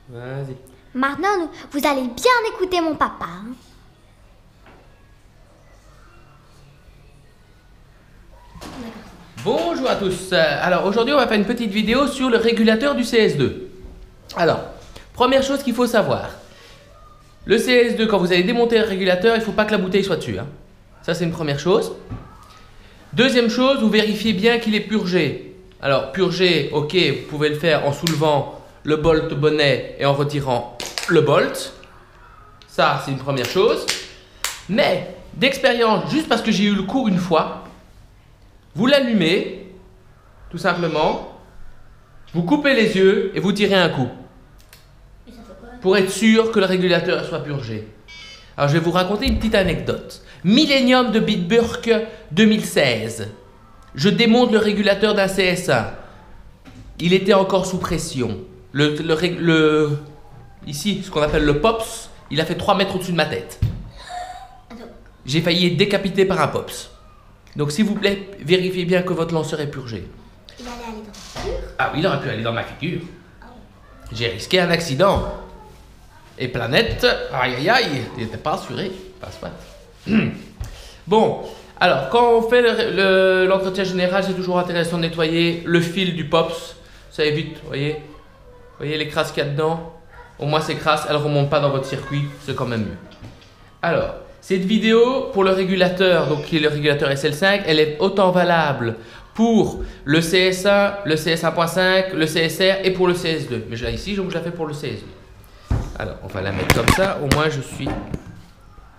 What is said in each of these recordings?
Vas-y. Maintenant, vous allez bien écouter mon papa. Hein. Bonjour à tous. Alors aujourd'hui on va faire une petite vidéo sur le régulateur du CS2. Alors, première chose qu'il faut savoir. Le CS2, quand vous allez démonter le régulateur, il ne faut pas que la bouteille soit dessus. Hein. Ça c'est une première chose. Deuxième chose, vous vérifiez bien qu'il est purgé. Alors purgé, ok, vous pouvez le faire en soulevant le bolt bonnet et en retirant le bolt. Ça c'est une première chose. Mais d'expérience, juste parce que j'ai eu le cours une fois, vous l'allumez, tout simplement, vous coupez les yeux et vous tirez un coup. Pour être sûr que le régulateur soit purgé. Alors je vais vous raconter une petite anecdote. Millennium de Bitburg 2016. Je démonte le régulateur d'un CS1. Il était encore sous pression. Ici, ce qu'on appelle le POPS, il a fait 3 mètres au-dessus de ma tête. J'ai failli être décapité par un POPS. Donc s'il vous plaît, vérifiez bien que votre lanceur est purgé. Il allait aller dans la figure. Ah oui, il aurait pu aller dans ma figure. J'ai risqué un accident. Et planète, aïe aïe aïe, il n'était pas assuré. Pas soit. Bon, alors quand on fait l'entretien général, c'est toujours intéressant de nettoyer le fil du POPS. Ça évite, voyez les crasses qu'il y a dedans. Au moins ces crasses, elles ne remontent pas dans votre circuit, c'est quand même mieux. Alors, cette vidéo pour le régulateur, donc qui est le régulateur SL5, elle est autant valable pour le CS1, le CS1.5, le CSR et pour le CS2. Mais là ici, donc je la fais pour le CS2. Alors, on va la mettre comme ça, au moins je suis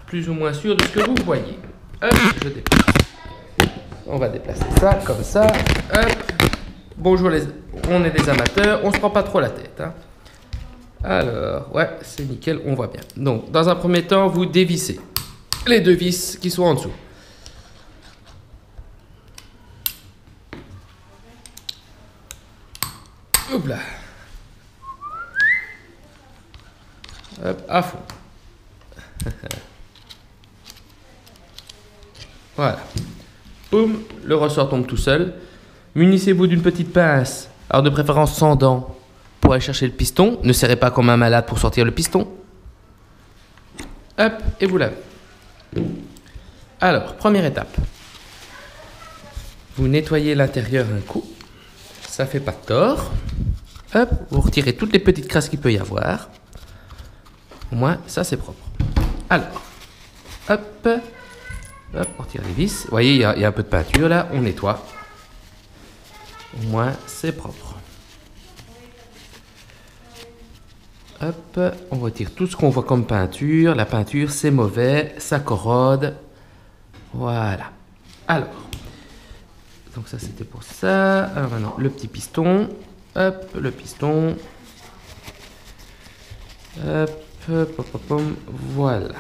plus ou moins sûr de ce que vous voyez. Hop, je déplace. On va déplacer ça, comme ça. Hop. Bonjour, on est des amateurs, on se prend pas trop la tête. Hein. Alors, ouais, c'est nickel, on voit bien. Donc, dans un premier temps, vous dévissez les deux vis qui sont en dessous. Hop là. Hop, à fond. Voilà. Boum, le ressort tombe tout seul. Munissez-vous d'une petite pince, alors de préférence sans dents, pour aller chercher le piston. Ne serrez pas comme un malade pour sortir le piston. Hop, et vous lavez. Alors, première étape. Vous nettoyez l'intérieur un coup. Ça fait pas de tort. Hop, vous retirez toutes les petites crasses qu'il peut y avoir. Au moins, ça c'est propre. Alors, hop, hop, on retire les vis. Vous voyez, il y a un peu de peinture là, on nettoie. Au moins, c'est propre. Hop, on retire tout ce qu'on voit comme peinture. La peinture, c'est mauvais, ça corrode. Voilà. Alors, donc ça c'était pour ça. Alors maintenant, le petit piston. Hop, le piston. Hop. Voilà.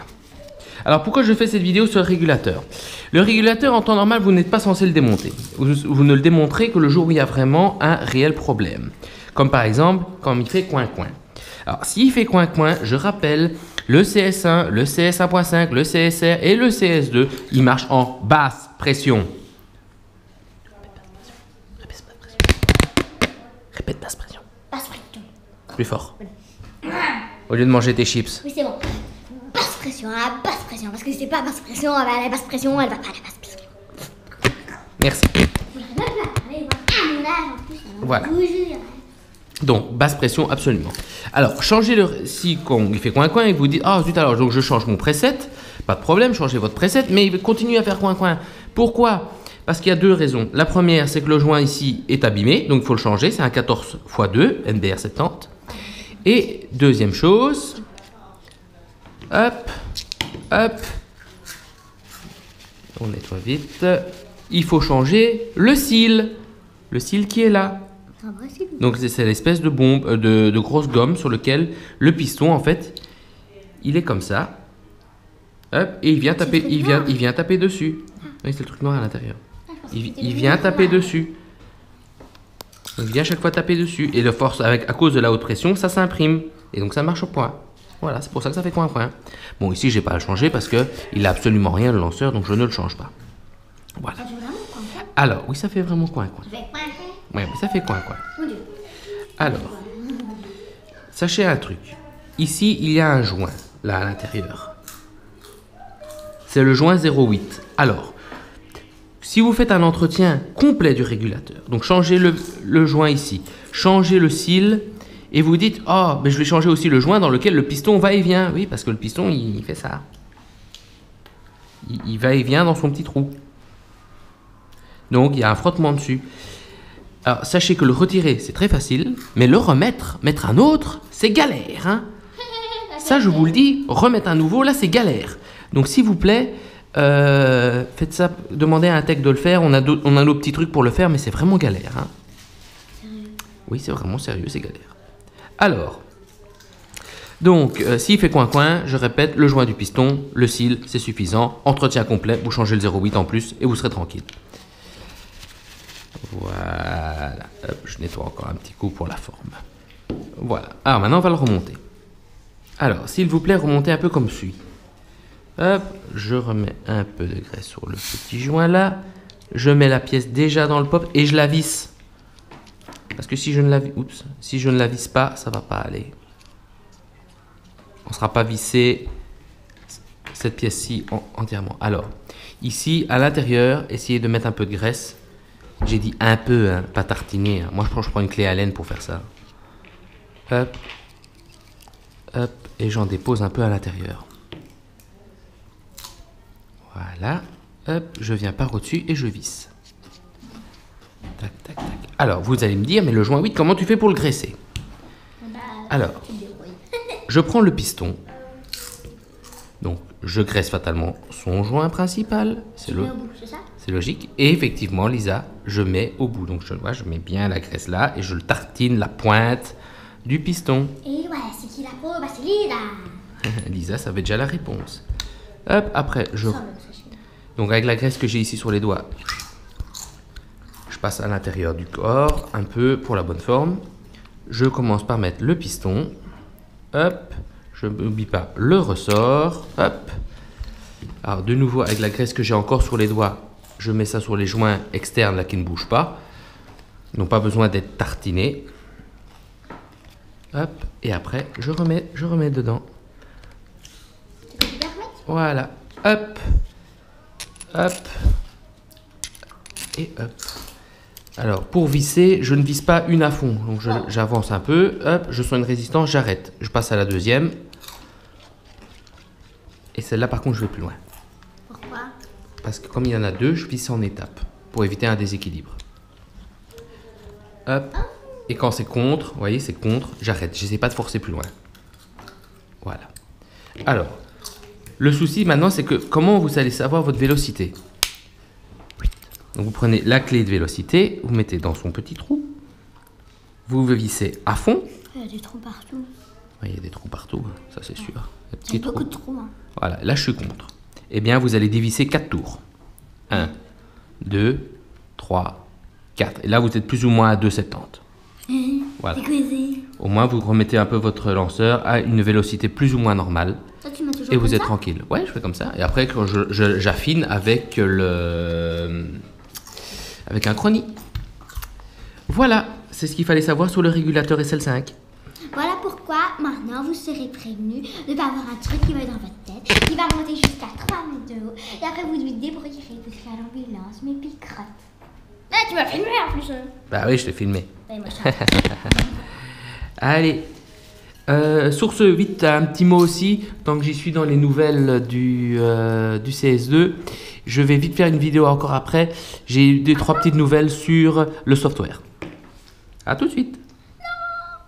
Alors pourquoi je fais cette vidéo sur le régulateur? Le régulateur en temps normal vous n'êtes pas censé le démonter. Vous ne le démontrez que le jour où il y a vraiment un réel problème. Comme par exemple quand il fait coin-coin. Alors s'il fait coin-coin, je rappelle, le CS1, le CS1.5, le CSR et le CS2, ils marchent en basse pression. Répète basse pression. Basse pression. Plus fort. Au lieu de manger tes chips. Oui, c'est bon. Basse pression, à basse pression. Parce que si c'est pas basse pression, elle va à la basse pression, elle va pas à la basse pression. Merci. Voilà. Donc, basse pression, absolument. Alors, changez si quand il fait coin-coin et que vous dites, ah zut alors, donc je change mon preset, pas de problème, changez votre preset, mais il continue à faire coin-coin. Pourquoi? Parce qu'il y a deux raisons. La première, c'est que le joint ici est abîmé, donc il faut le changer, c'est un 14 x 2, NBR 70. Et deuxième chose, hop, hop, on nettoie vite, il faut changer le cil qui est là. Donc c'est l'espèce de bombe, de grosse gomme sur lequel le piston en fait, il est comme ça, hop, et il vient taper, il vient taper dessus. Oui, c'est le truc noir à l'intérieur. Il vient taper dessus. Donc il vient chaque fois taper dessus. Et le force, à cause de la haute pression, ça s'imprime. Et donc ça marche au point. Voilà, c'est pour ça que ça fait coin-coin. Bon, ici, j'ai pas à le changer parce qu'il n'a absolument rien le lanceur, donc je ne le change pas. Voilà. Alors, oui, ça fait vraiment coin-coin. Oui, mais ça fait coin-coin. Alors, sachez un truc. Ici, il y a un joint, là, à l'intérieur. C'est le joint 0,8. Alors, si vous faites un entretien complet du régulateur, donc changez le joint ici, changez le cil, et vous dites, oh, mais je vais changer aussi le joint dans lequel le piston va et vient. Oui, parce que le piston, il fait ça. Il va et vient dans son petit trou. Donc, il y a un frottement dessus. Alors, sachez que le retirer, c'est très facile, mais le remettre, mettre un autre, c'est galère. Hein. Ça, je vous le dis, remettre un nouveau, là, c'est galère. Donc, s'il vous plaît, faites ça, demandez à un tech de le faire. On a nos petits trucs pour le faire, mais c'est vraiment galère. Hein. Oui, c'est vraiment sérieux, c'est galère. Alors, donc, s'il fait coin-coin, je répète, le joint du piston, le cil, c'est suffisant. Entretien complet, vous changez le 0,8 en plus et vous serez tranquille. Voilà. Hop, je nettoie encore un petit coup pour la forme. Voilà. Alors, maintenant, on va le remonter. Alors, s'il vous plaît, remontez un peu comme suit. Hop, je remets un peu de graisse sur le petit joint là. Je mets la pièce déjà dans le pop et je la visse. Parce que si je ne la visse pas, ça va pas aller. On ne sera pas vissé cette pièce-ci entièrement. Alors, ici, à l'intérieur, essayez de mettre un peu de graisse. J'ai dit un peu, hein, pas tartiner. Hein. Moi, je prends une clé Allen pour faire ça. Hop. Hop. Et j'en dépose un peu à l'intérieur. Voilà. Hop. Je viens par au-dessus et je visse. Tac, tac, tac. Alors, vous allez me dire, mais le joint 8, comment tu fais pour le graisser? Alors, je prends le piston. Donc, je graisse fatalement son joint principal. C'est logique. Et effectivement, Lisa, je mets au bout. Donc, je mets bien la graisse là et je le tartine la pointe du piston. Et ouais, c'est qui la pro? Bah, c'est Lisa. Lisa savait déjà la réponse. Hop, après, donc, avec la graisse que j'ai ici sur les doigts, je passe à l'intérieur du corps, un peu pour la bonne forme. Je commence par mettre le piston. Hop, je n'oublie pas le ressort. Hop. Alors, de nouveau, avec la graisse que j'ai encore sur les doigts, je mets ça sur les joints externes là qui ne bougent pas. Ils n'ont pas besoin d'être tartinés. Hop, et après, je remets dedans. Voilà. Hop. Hop. Et hop. Alors, pour visser, je ne visse pas une à fond. Donc, j'avance un peu. Hop, je sens une résistance, j'arrête. Je passe à la deuxième. Et celle-là, par contre, je vais plus loin. Pourquoi? Parce que comme il y en a deux, je visse en étapes. Pour éviter un déséquilibre. Hop. Et quand c'est contre, vous voyez, c'est contre, j'arrête. Je n'essaie pas de forcer plus loin. Voilà. Alors, le souci maintenant, c'est que comment vous allez savoir votre vélocité? Donc vous prenez la clé de vélocité, vous mettez dans son petit trou, vous vissez à fond. Il y a des trous partout. Oui, il y a des trous partout, ça c'est sûr. Il y a beaucoup de trous. Hein. Voilà, là je suis contre. Eh bien, vous allez dévisser 4 tours. 1, 2, 3, 4. Et là, vous êtes plus ou moins à 2,70. Voilà. Au moins, vous remettez un peu votre lanceur à une vélocité plus ou moins normale. Ça, tu m'as toujours et vous êtes ça tranquille. Ouais, je fais comme ça. Et après, quand j'affine avec avec un chrony. Voilà, c'est ce qu'il fallait savoir sur le régulateur SL5. Voilà pourquoi maintenant vous serez prévenu de ne pas avoir un truc qui va dans votre tête, qui va monter jusqu'à 3 mètres de haut, et après vous devez débrouiller jusqu'à l'ambulance, mais piquerotte. Ah, tu m'as filmé en plus. Bah oui, je t'ai filmé. Ouais, moi, ça. Allez. Sur ce, vite, un petit mot aussi, tant que j'y suis dans les nouvelles du CS2, je vais vite faire une vidéo encore après. J'ai eu 3 petites nouvelles sur le software. À tout de suite.